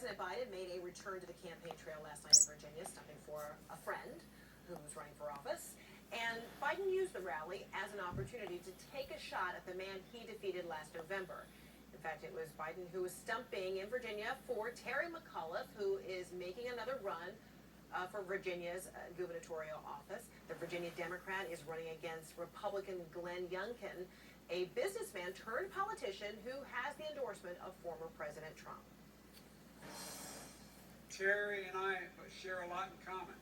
President Biden made a return to the campaign trail last night in Virginia, stopping for a friend who was running for office. And Biden used the rally as an opportunity to take a shot at the man he defeated last November. In fact, it was Biden who was stumping in Virginia for Terry McAuliffe, who is making another run for Virginia's gubernatorial office. The Virginia Democrat is running against Republican Glenn Youngkin, a businessman turned politician who has the endorsement of former President Trump. Terry and I share a lot in common.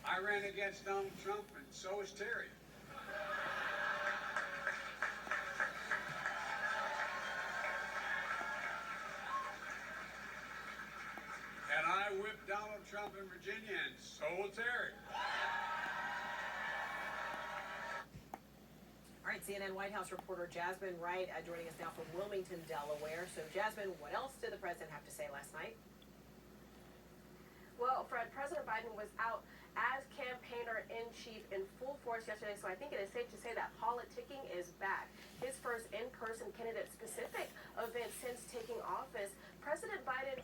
I ran against Donald Trump, and so is Terry. And I whipped Donald Trump in Virginia, and so will Terry. All right, CNN White House reporter Jasmine Wright joining us now from Wilmington, Delaware. So, Jasmine, what else did the president have to say last night? Well, Fred, President Biden was out as campaigner-in-chief in full force yesterday, so I think it is safe to say that politicking is back. His first in-person candidate-specific event since taking office, President Biden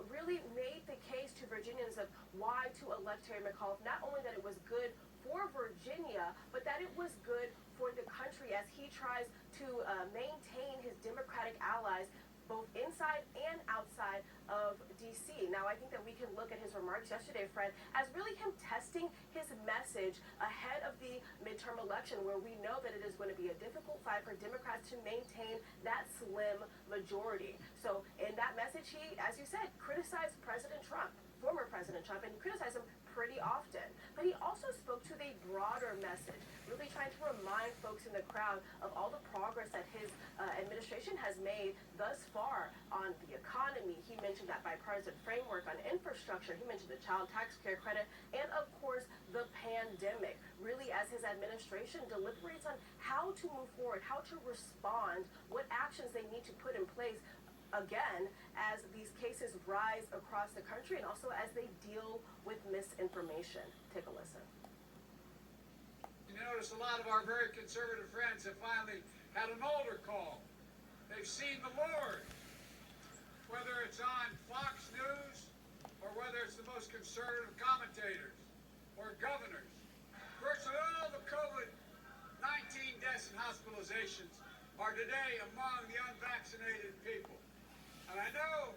really made the case to Virginians of why to elect Terry McAuliffe, not only that it was good for Virginia, but that it was good for the country as he tries to maintain his Democratic allies both inside and outside of D.C. Now, I think that we can look at his remarks yesterday, Fred, as really him testing his message ahead of the midterm election, where we know that it is going to be a difficult fight for Democrats to maintain that slim majority. So in that message, he, as you said, criticized President Trump, former President Trump, and he criticized him pretty often. But he also spoke to the broader message, really trying to remind folks in the crowd of all the progress that his administration has made thus far on the economy. He mentioned that bipartisan framework on infrastructure. He mentioned the child tax care credit, and of course, the pandemic. Really, as his administration deliberates on how to move forward, how to respond, what actions they need to put in place, again, as these cases rise across the country and also as they deal with misinformation. Take a listen. You notice a lot of our very conservative friends have finally had an altar call. They've seen the Lord. Whether it's on Fox News or whether it's the most conservative commentators or governors. Virtually all the COVID-19 deaths and hospitalizations are today among the unvaccinated people. And I know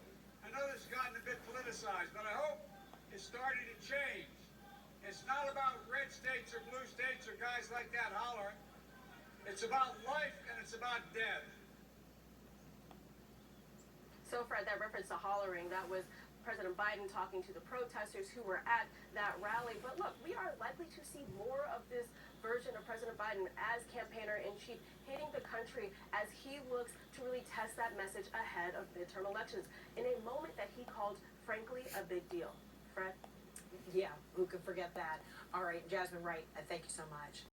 this has gotten a bit politicized, but I hope it's starting to change. It's not about red states or blue states or guys like that hollering. It's about life and it's about death. So, Fred, that reference to hollering, that was President Biden talking to the protesters who were at that rally. But look, we are likely to see more of this version of President Biden as campaigner-in-chief hitting the country as he looks to really test that message ahead of midterm elections in a moment that he called, frankly, a big deal. Fred? Yeah, who could forget that? All right, Jasmine Wright, thank you so much.